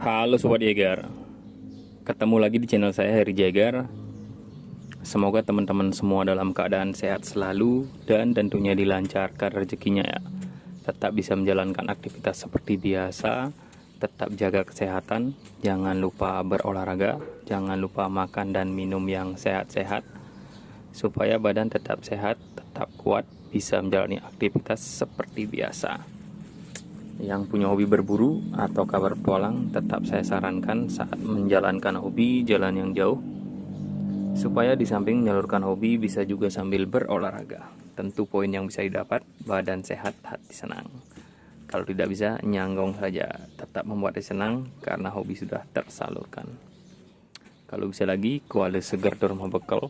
Halo Sobat Jager, ketemu lagi di channel saya Heri Jager. Semoga teman-teman semua dalam keadaan sehat selalu dan tentunya dilancarkan rezekinya ya. Tetap bisa menjalankan aktivitas seperti biasa, tetap jaga kesehatan, jangan lupa berolahraga, jangan lupa makan dan minum yang sehat-sehat, supaya badan tetap sehat, tetap kuat, bisa menjalani aktivitas seperti biasa. Yang punya hobi berburu atau kabar petualang, tetap saya sarankan saat menjalankan hobi jalan yang jauh, supaya di samping menyalurkan hobi bisa juga sambil berolahraga. Tentu poin yang bisa didapat, badan sehat, hati senang. Kalau tidak bisa, nyanggong saja, tetap membuat hati senang karena hobi sudah tersalurkan. Kalau bisa lagi, kuali segar rumah bekal,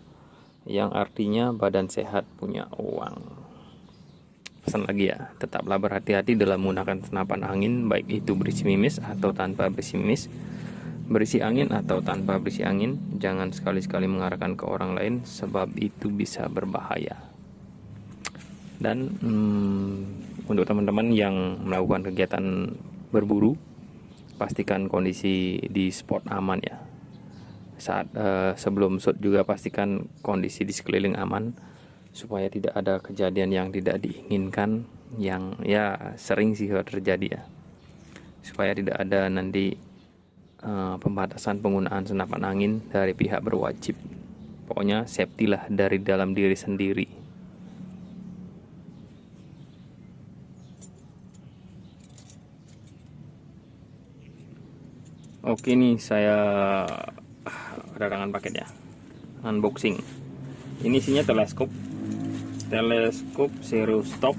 yang artinya badan sehat punya uang. Pesan lagi ya, tetaplah berhati-hati dalam menggunakan senapan angin, baik itu berisi mimis atau tanpa berisi mimis, berisi angin atau tanpa berisi angin. Jangan sekali-sekali mengarahkan ke orang lain, sebab itu bisa berbahaya. Dan untuk teman-teman yang melakukan kegiatan berburu, pastikan kondisi di spot aman ya. Saat sebelum shoot juga pastikan kondisi di sekeliling aman, supaya tidak ada kejadian yang tidak diinginkan, yang ya sering sih terjadi ya, supaya tidak ada nanti pembatasan penggunaan senapan angin dari pihak berwajib. Pokoknya safety lah dari dalam diri sendiri. Oke nih, saya kedatangan paket ya, unboxing. Ini isinya teleskop zero stop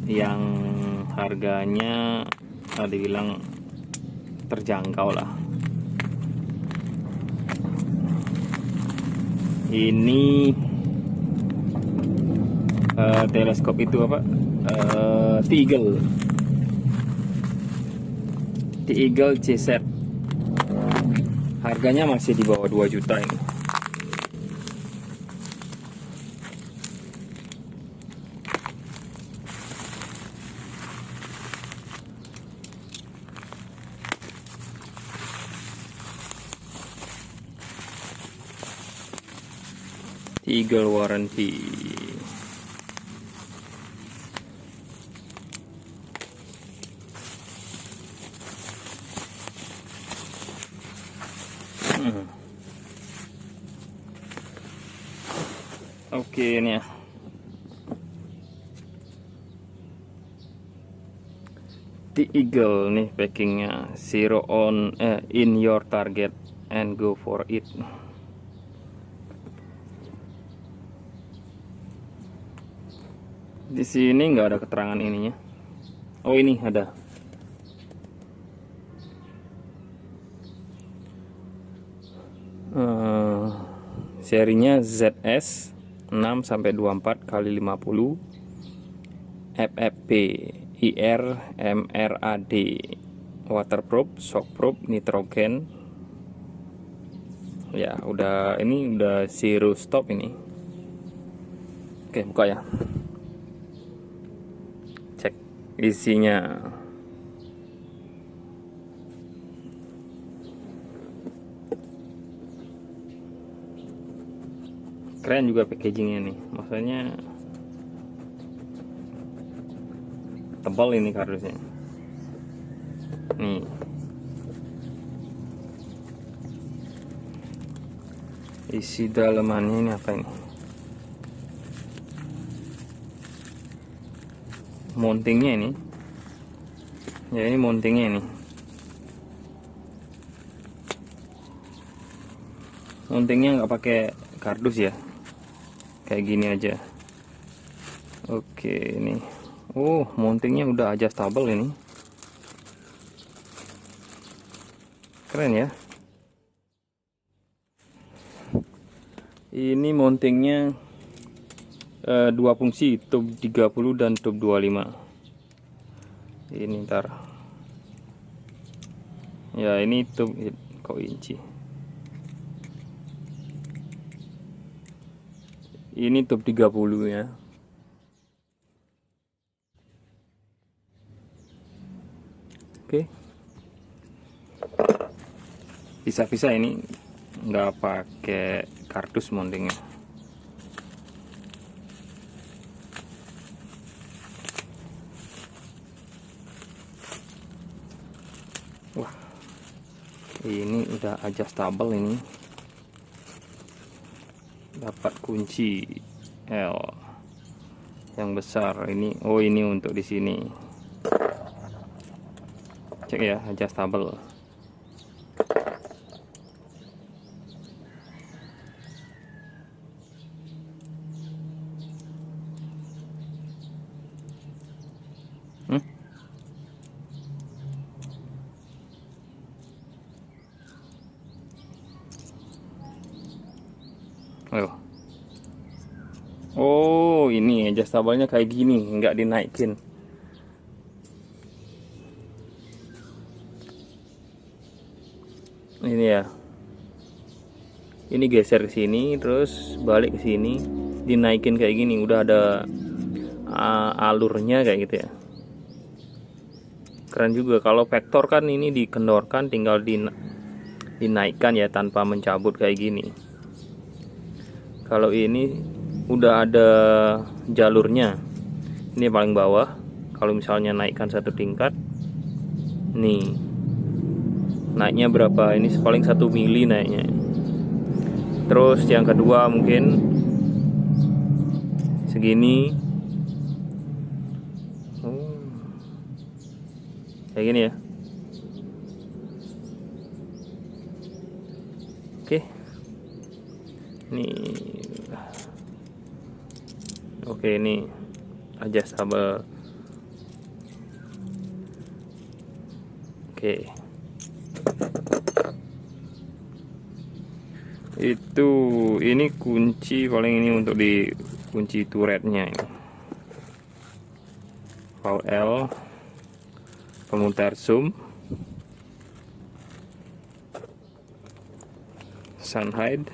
yang harganya dibilang terjangkau lah. Ini teleskop itu apa? T-Eagle CZ. Harganya masih di bawah 2 juta ini. Eagle warranty. Oke, ini ya. T-Eagle nih packingnya, zero on in your target and go for it. Di sini nggak ada keterangan ininya. Oh, ini ada. Serinya ZS 6-24 x 50 FFP IR MRAD, waterproof, shockproof, nitrogen. Ya, ini udah zero stop ini. Oke, buka ya. Cek isinya. Keren juga packagingnya nih, maksudnya tebal ini kardusnya nih. Isi dalamannya ini apa ini? Mountingnya ini ya, ini mountingnya ini. Mountingnya nggak pakai kardus ya, kayak gini aja. Oke, ini mountingnya udah adjustable ini. Keren ya. Ini mountingnya dua fungsi, tube 30 dan tube 25. Ini ntar ya, ini tube kok inci. Ini tube 30 ya. Oke. pisah-pisah, ini nggak pakai kardus mountingnya. Wah, ini udah adjustable, ini dapat kunci L yang besar ini. Oh, ini untuk di sini, cek ya, adjustable. Oh, ini adjustable-nya kayak gini, nggak dinaikin. Ini ya, ini geser ke sini, terus balik ke sini, dinaikin kayak gini. Udah ada alurnya kayak gitu ya. Keren juga. Kalau vektor kan ini dikendorkan, tinggal dinaikkan ya, tanpa mencabut kayak gini. Kalau ini udah ada jalurnya. Ini paling bawah. Kalau misalnya naikkan satu tingkat, nih naiknya berapa? Ini paling 1 mili naiknya. Terus yang kedua mungkin segini. Kayak gini ya. Oke. Oke, ini adjustable. Oke. Ini kunci paling ini untuk di kunci turretnya ini. VL, pemutar zoom, sun hide,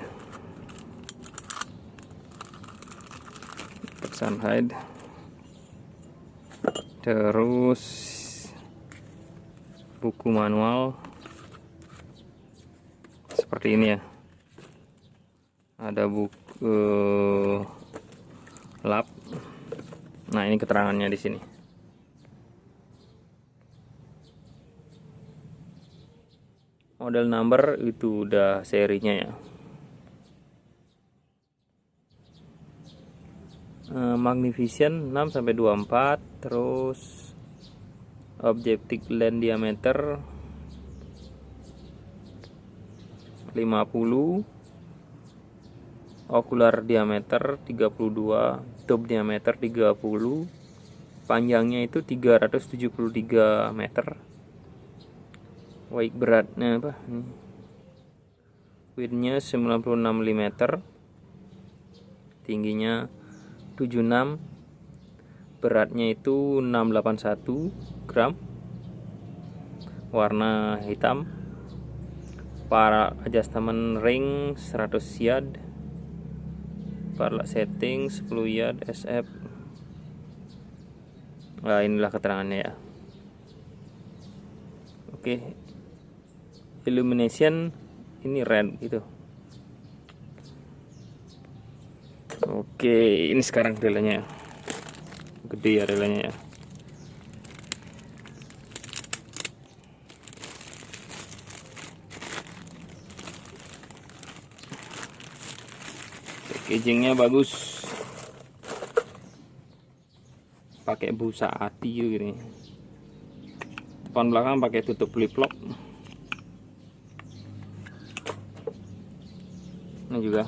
terus buku manual seperti ini ya. Ada buku lap. Nah, ini keterangannya di sini. Model number itu udah serinya ya. Magnification 6-24, terus objective lens diameter 50, ocular diameter 32, top diameter 30, panjangnya itu 373 meter. Weight beratnya apa? Widthnya 96 mm, tingginya 76, beratnya itu 681 gram, warna hitam, para adjustment ring 100 yard, parallax setting 10 yard SF. Nah, inilah keterangannya ya. Oke. Illumination ini red gitu. Oke, ini sekarang relenya. Gede ya relenya ya. Packagingnya bagus. Pakai busa hati gini. Depan belakang pakai tutup flip flop. Ini juga.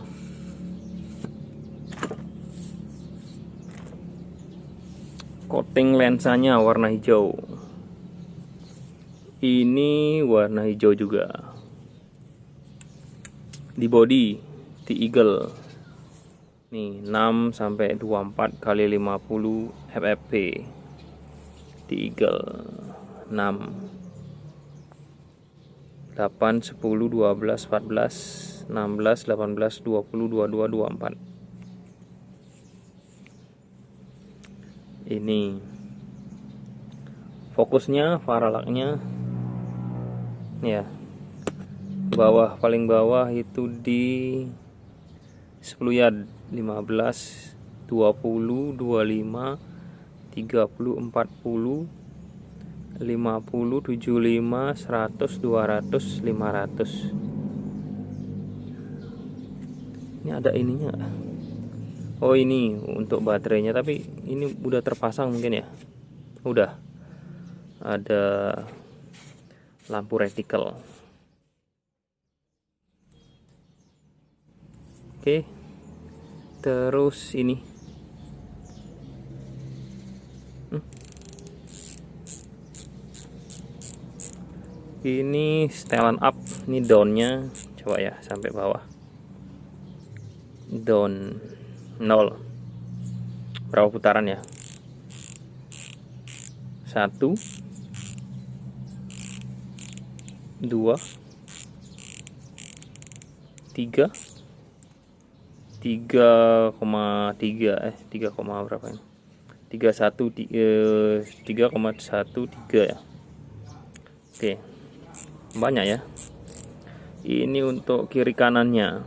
Coating lensanya warna hijau. Ini warna hijau juga. Di body, di Eagle. Nih, 6-24 kali 50 FFP. Di Eagle 6. 8, 10, 12, 14, 16, 18, 20, 22, 24. Ini fokusnya, parallaxnya ya. bawah, paling bawah itu di 10 yard, 15, 20, 25, 30, 40, 50, 75, 100, 200, 500. Ini ada ininya nggak? Oh, ini untuk baterainya, tapi ini udah terpasang mungkin ya. Udah ada lampu reticle. Oke, terus ini ini setelan up, ini downnya coba ya sampai bawah, down 0. Berapa putaran ya? 1, 2, 3, 3,3 3, berapa ini? 3,13 ya. Oke, banyak ya. Ini untuk kiri kanannya.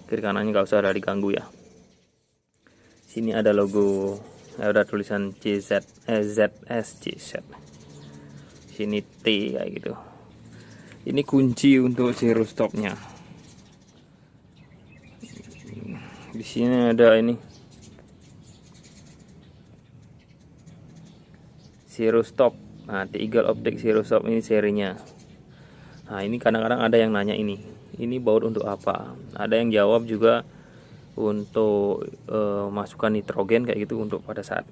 Kiri kanannya nggak usah ada diganggu ya. Sini ada logo, ada tulisan CZ, ZS, CZ. Sini T kayak gitu. Ini kunci untuk zero stopnya. Di sini ada ini zero stop. Nah, Eagle Optic zero stop ini serinya. Nah, ini kadang-kadang ada yang nanya ini baut untuk apa? Ada yang jawab juga untuk masukkan nitrogen kayak gitu untuk pada saat.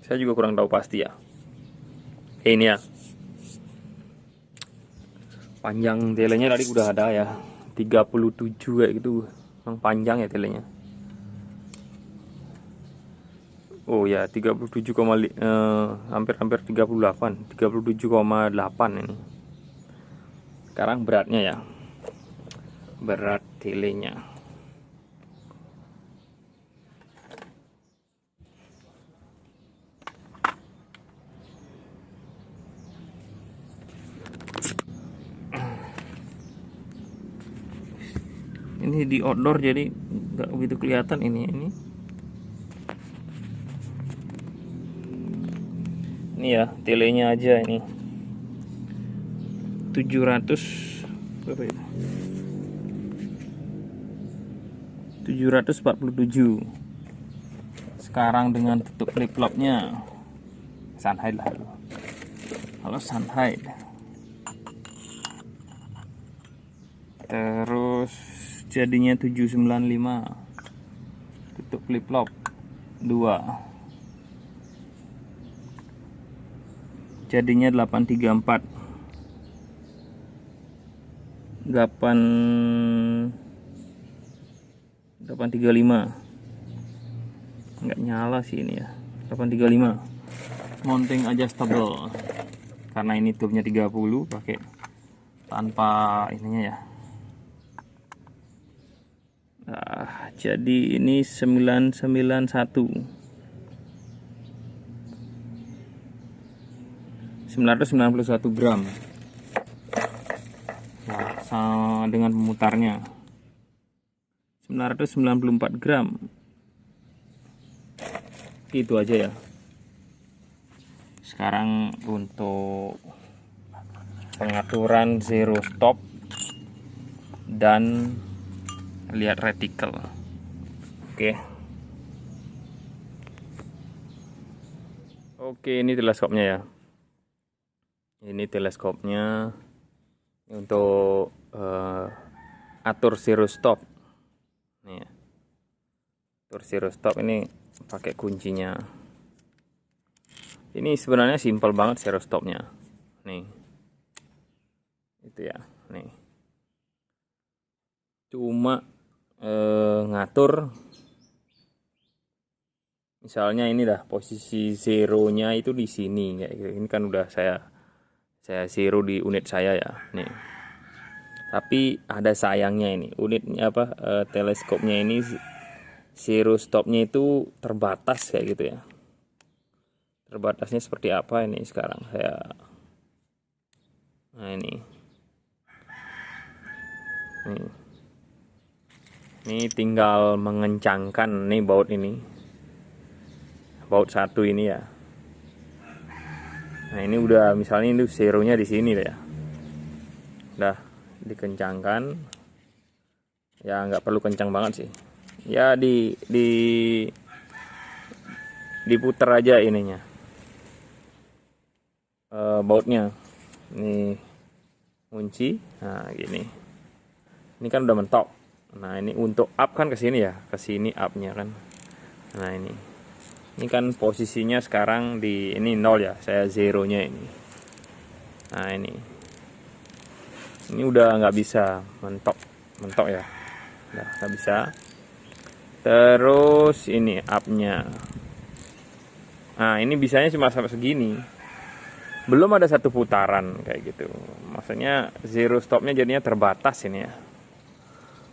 Saya juga kurang tahu pasti ya. Ini ya. Panjang telenya tadi udah ada ya. 37 kayak gitu. Memang panjang ya telenya. Oh ya, 37, hampir 38, 37,8 ini. Sekarang beratnya ya. Berat telenya. Ini di outdoor jadi nggak begitu kelihatan ini. Ini ya, telenya aja ini 700 berapa itu? 747. Sekarang dengan tutup flip flopnya Sunhide lah. Halo Sunhide. Terus jadinya 795. Tutup flip flop 2. Jadinya 834. 835. Nggak nyala sih ini ya. 835. Mounting adjustable. Karena ini tubnya 30, pakai tanpa ininya ya. Nah, jadi ini 991. 991 gram. Nah, sama dengan pemutarnya 994 gram. Itu aja ya. Sekarang untuk pengaturan zero stop dan lihat reticle. Oke, ini teleskopnya ya. Ini teleskopnya untuk atur zero stop. Nih, atur zero stop ini pakai kuncinya. Ini sebenarnya simpel banget zero stopnya. Nih, itu ya. Nih, cuma ngatur. Misalnya ini dah posisi zeronya itu di sini kayak gitu. Ini kan udah saya zero di unit saya ya nih, tapi ada sayangnya ini unitnya teleskopnya ini zero stopnya itu terbatas kayak gitu ya. Terbatasnya seperti apa ini sekarang nah ini Ini tinggal mengencangkan nih baut ini, baut satu ini ya. Nah ini udah, misalnya ini zeronya di sini ya, udah dikencangkan ya, nggak perlu kencang banget sih ya, diputer aja ininya, bautnya ini kunci. Nah gini, ini kan udah mentok. Nah ini untuk up kan ke sini ya, ke sini upnya kan. Nah ini kan posisinya sekarang di ini 0 ya, saya zeronya ini. Nah ini udah nggak bisa mentok ya, udah nggak bisa. Terus ini upnya, nah ini bisanya cuma sampai segini, belum ada satu putaran kayak gitu. Maksudnya zero stopnya jadinya terbatas ini ya.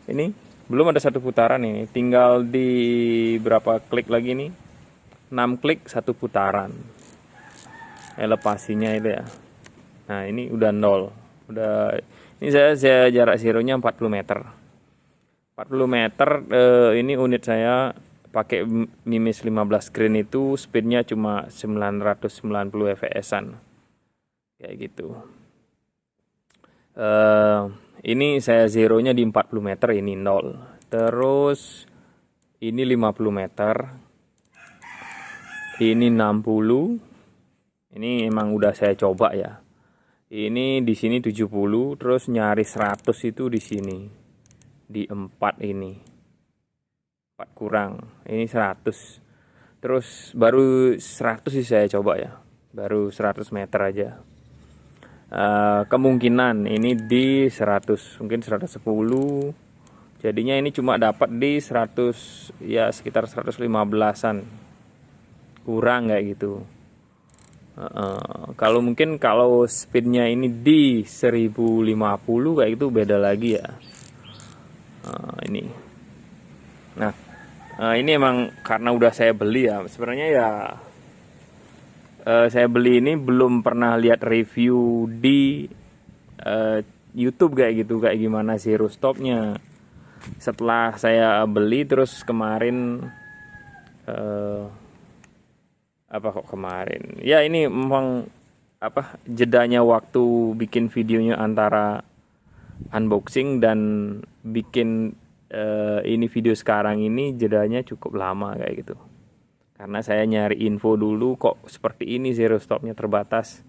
Ini belum ada satu putaran, ini tinggal di berapa klik lagi nih, 6 klik satu putaran elevasinya itu ya. Nah ini udah 0, udah. Ini saya jarak zeronya 40 meter. 40 meter, ini unit saya pakai Mimis 15 green itu speednya cuma 990 fps-an kayak gitu. Ini saya zeronya di 40 meter, ini 0. Terus ini 50 meter, ini 60. Ini emang udah saya coba ya. Ini di sini 70, terus nyari 100 itu di sini. Di 4 ini. 4 kurang. Ini 100. Terus baru 100 sih saya coba ya. Baru 100 meter aja. Kemungkinan ini di 100, mungkin 110, jadinya ini cuma dapat di 100 ya, sekitar 115-an kurang kayak gitu. Kalau mungkin kalau speednya ini di 1050 kayak gitu beda lagi ya. Ini nah ini emang karena udah saya beli ya, sebenarnya ya. Saya beli ini belum pernah lihat review di YouTube kayak gitu, kayak gimana zero stopnya. Setelah saya beli terus kemarin, ya ini memang jedanya waktu bikin videonya antara unboxing dan bikin ini video sekarang ini, jedanya cukup lama kayak gitu. Karena saya nyari info dulu kok seperti ini zero stopnya terbatas.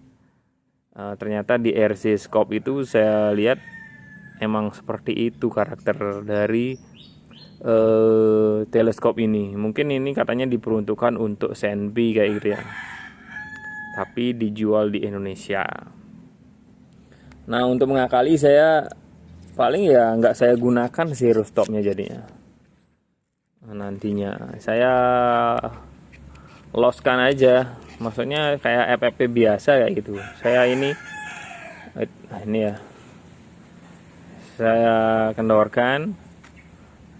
Ternyata di RC Scope itu saya lihat emang seperti itu karakter dari teleskop ini. Mungkin ini katanya diperuntukkan untuk SNB kayak gitu ya, tapi dijual di Indonesia. Nah untuk mengakali saya paling ya nggak saya gunakan zero stopnya jadinya. Nantinya saya loskan aja, maksudnya kayak FFP biasa kayak gitu. Saya ini ya, saya kendorkan.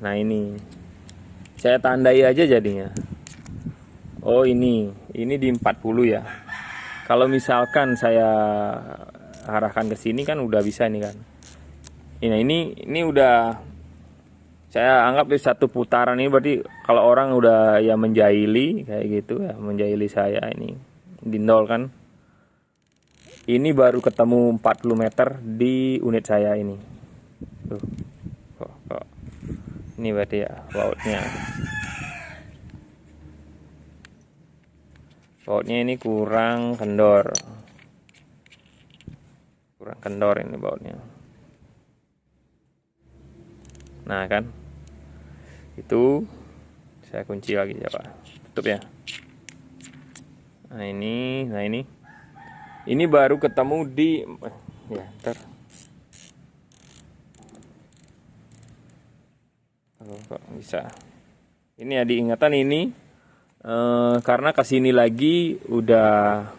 Nah ini saya tandai aja jadinya. Oh ini di 40 ya. Kalau misalkan saya arahkan ke sini kan udah bisa nih kan. Ini udah saya anggap di satu putaran ini berarti kalau orang udah ya menjahili kayak gitu ya, menjahili saya ini di 0 kan. Ini baru ketemu 40 meter di unit saya ini. Tuh. Kok. Ini berarti ya bautnya. Bautnya ini kurang kendor. Kurang kendor ini bautnya. Nah kan. Itu saya kunci lagi coba. Tutup ya. Nah ini baru ketemu di ya, ntar. Kok bisa. Ini ya diingatan ini karena kesini lagi udah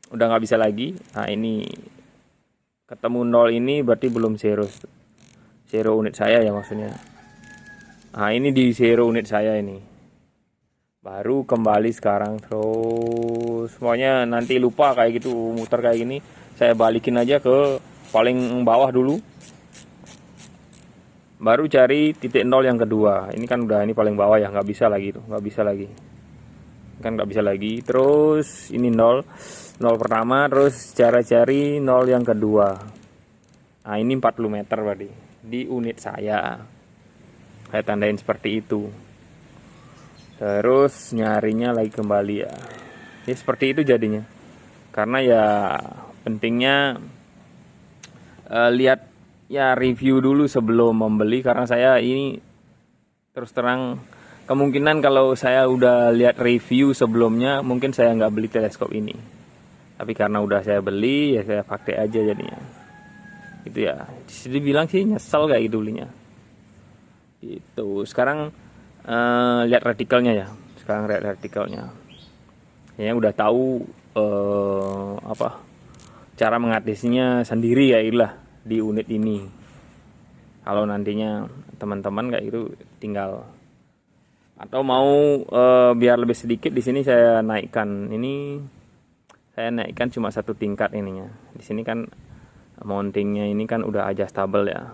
udah nggak bisa lagi. Nah ini ketemu 0 ini berarti belum zero unit saya ya maksudnya. Nah ini di zero unit saya ini baru kembali sekarang. Terus semuanya nanti lupa kayak gitu muter kayak gini, saya balikin aja ke paling bawah dulu. baru cari titik nol yang kedua. Ini kan udah, ini paling bawah ya, nggak bisa lagi tuh, nggak bisa lagi kan, nggak bisa lagi. Terus ini nol pertama, terus cara cari nol yang kedua. Nah ini 40 meter berarti di unit saya tandain seperti itu. Terus nyarinya lagi kembali ya, seperti itu jadinya. Karena ya pentingnya lihat ya, review dulu sebelum membeli. Karena saya ini terus terang, kemungkinan kalau saya udah lihat review sebelumnya mungkin saya nggak beli teleskop ini. Tapi karena udah saya beli ya saya pakai aja jadinya. Gitu ya. Jadi bilang sih nyesel kayak gitu belinya. Itu sekarang lihat retikelnya ya. Sekarang lihat retikelnya. Ya udah tahu apa cara mengatasinya sendiri ya, ilah di unit ini. Kalau nantinya teman-teman kayak gitu tinggal, atau mau biar lebih sedikit, di sini saya naikkan. Ini saya naikkan cuma 1 tingkat ininya. Di sini kan mountingnya ini kan udah adjustable ya.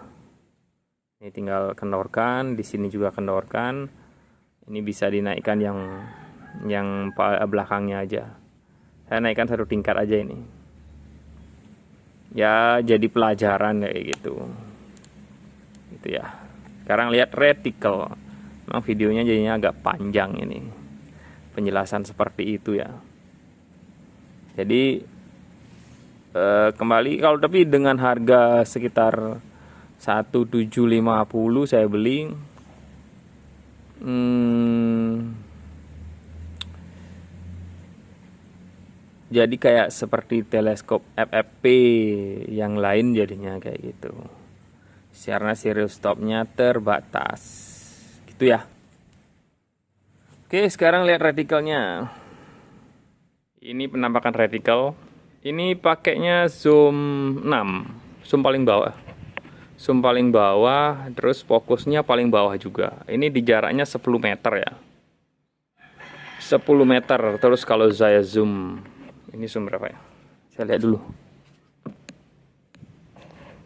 Ini tinggal kendorkan, di sini juga kendorkan. Ini bisa dinaikkan yang belakangnya aja. Saya naikkan 1 tingkat aja ini. Ya jadi pelajaran kayak gitu. Gitu ya. Sekarang lihat retikel. Memang videonya jadinya agak panjang ini. Penjelasan seperti itu ya. Jadi kembali, kalau tapi dengan harga sekitar 1.750 saya beli. Jadi kayak seperti teleskop FFP yang lain jadinya kayak gitu. Karena serial stopnya terbatas. Gitu ya. Oke, sekarang lihat retikelnya. Ini penampakan retikel. Ini pakainya zoom 6, zoom paling bawah. Zoom paling bawah, terus fokusnya paling bawah juga. Ini di jaraknya 10 meter ya. 10 meter. Terus kalau saya zoom, ini zoom berapa ya? Saya lihat dulu.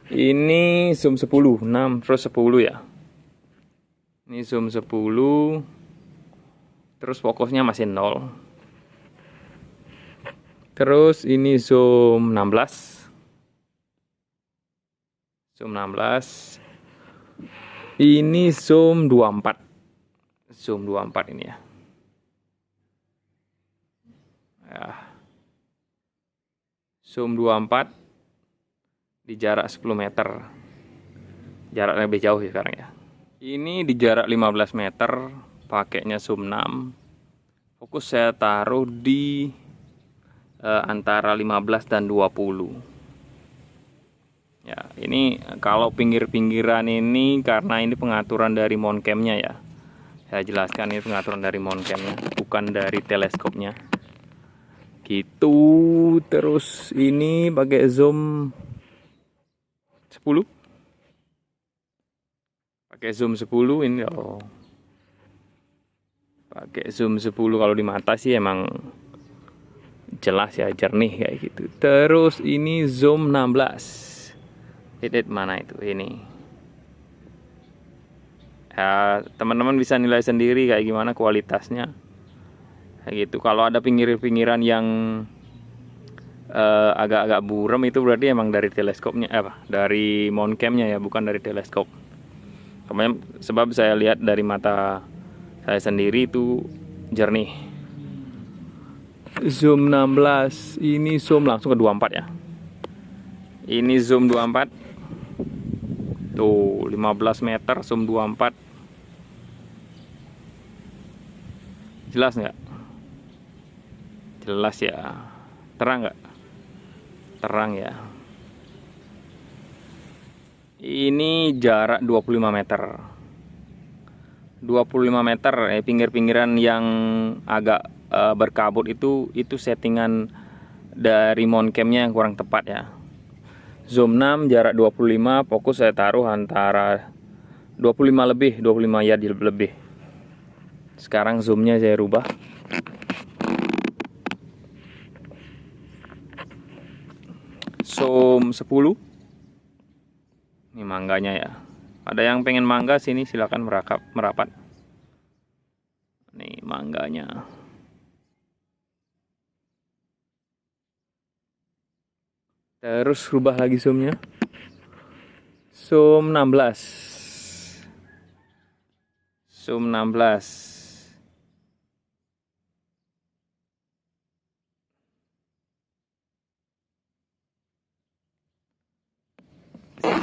Ini zoom 10, 6 terus 10 ya. Ini zoom 10. Terus fokusnya masih 0. Terus ini zoom 16. Zoom 16. Ini zoom 24. Zoom 24 ini ya. Zoom 24 di jarak 10 meter. Jaraknya lebih jauh ya sekarang ya. Ini di jarak 15 meter, pakainya zoom 6. Fokus saya taruh di antara 15 dan 20. Ya, ini kalau pinggir-pinggiran ini karena ini pengaturan dari mountcamnya ya. Saya jelaskan ini pengaturan dari mountcamnya, bukan dari teleskopnya. Gitu. Terus ini pakai zoom 10. Pakai zoom 10 ini loh. Pakai zoom 10 kalau di mata sih emang jelas ya, jernih kayak gitu. Terus ini zoom 16. Titik mana itu ini? Ya, teman-teman bisa nilai sendiri kayak gimana kualitasnya. Kayak gitu. Kalau ada pinggir-pinggiran yang agak-agak buram, itu berarti emang dari teleskopnya, dari mountcamnya ya, bukan dari teleskop. Sebab saya lihat dari mata saya sendiri itu jernih. Zoom 16, ini zoom langsung ke 24 ya. Ini zoom 24. Tuh, 15 meter zoom 24. Jelas nggak? Jelas ya. Terang nggak? Terang ya. Ini jarak 25 meter. 25 meter, pinggir-pinggiran yang agak berkabut itu settingan dari mountcamnya yang kurang tepat ya. Zoom 6 jarak 25, fokus saya taruh antara 25 lebih, 25 yard lebih. Sekarang zoomnya saya rubah. Zoom 10. Ini mangganya ya. Ada yang pengen mangga sini silakan merapat. Nih mangganya. Terus rubah lagi zoomnya. Zoom 16. Zoom 16.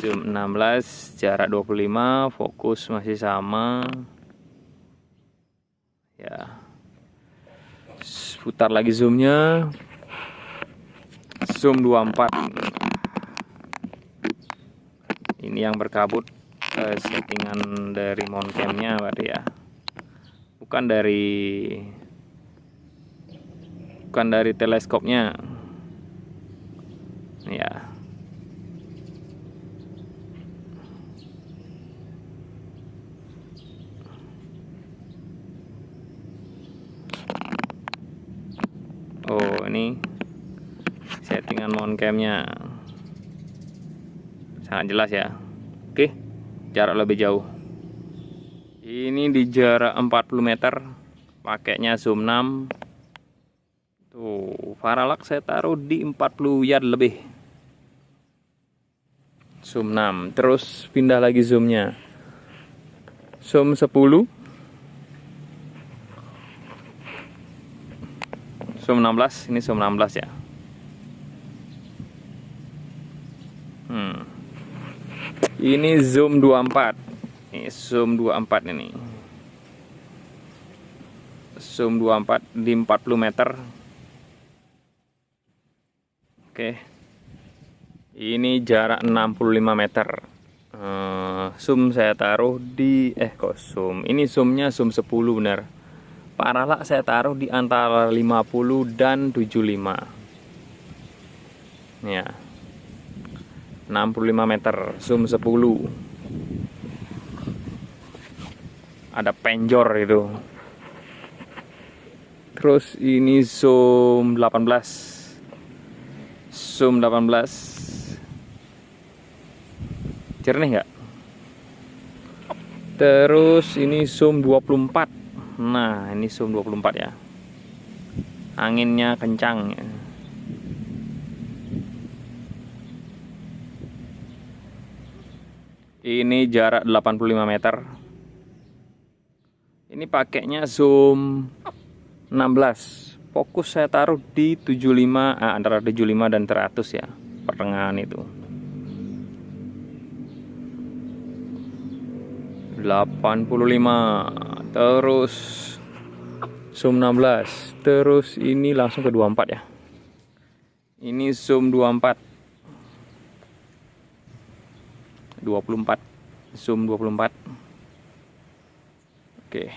Zoom 16, jarak 25, fokus masih sama. Ya. Putar lagi zoomnya. Zoom 24. Ini yang berkabut settingan dari mount cam-nya berarti ya. Bukan dari teleskopnya. Ya. Oh, ini settingan mount cam-nya. Sangat jelas ya. Oke, jarak lebih jauh. Ini di jarak 40 meter, pakainya zoom 6. Tuh, parallax saya taruh di 40 yard lebih. Zoom 6, terus pindah lagi zoomnya. Zoom 10. Zoom 16, ini zoom 16 ya. Ini zoom 24. Ini zoom 24 ini. Zoom 24 di 40 meter. Oke. Ini jarak 65 meter. Zoom saya taruh di zoom. Ini zoomnya zoom 10 benar. Parallax saya taruh di antara 50 dan 75. Ya. 65 meter, zoom 10. Ada penjor itu. Terus ini zoom 18. Zoom 18. Jernih nggak? Terus ini zoom 24. Nah, ini zoom 24 ya. Anginnya kencang ya. Ini jarak 85 meter. Ini pakainya zoom 16. Fokus saya taruh di 75, antara 75 dan 100 ya. Pertengahan itu. 85. Terus zoom 16. Terus ini langsung ke 24 ya. Ini zoom 24. 24, zoom 24. Oke.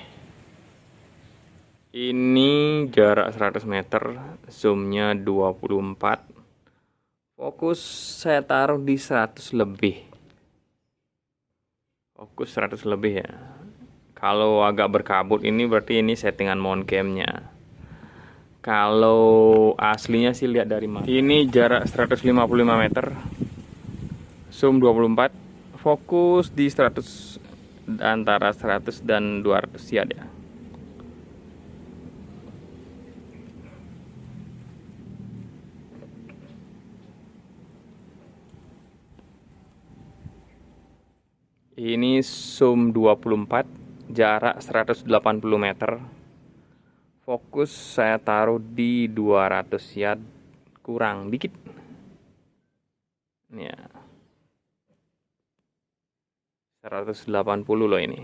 Ini jarak 100 meter, zoomnya 24. Fokus saya taruh di 100 lebih. Fokus 100 lebih ya. Kalau agak berkabut ini berarti ini settingan mount cam-nya. Kalau aslinya sih lihat dari mana. Ini jarak 155 meter. Zoom 24. Fokus di 100, antara 100 dan 200 yard ya. Ini zoom 24, jarak 180 meter. Fokus saya taruh di 200 yard, kurang dikit. Ya. 180 loh ini.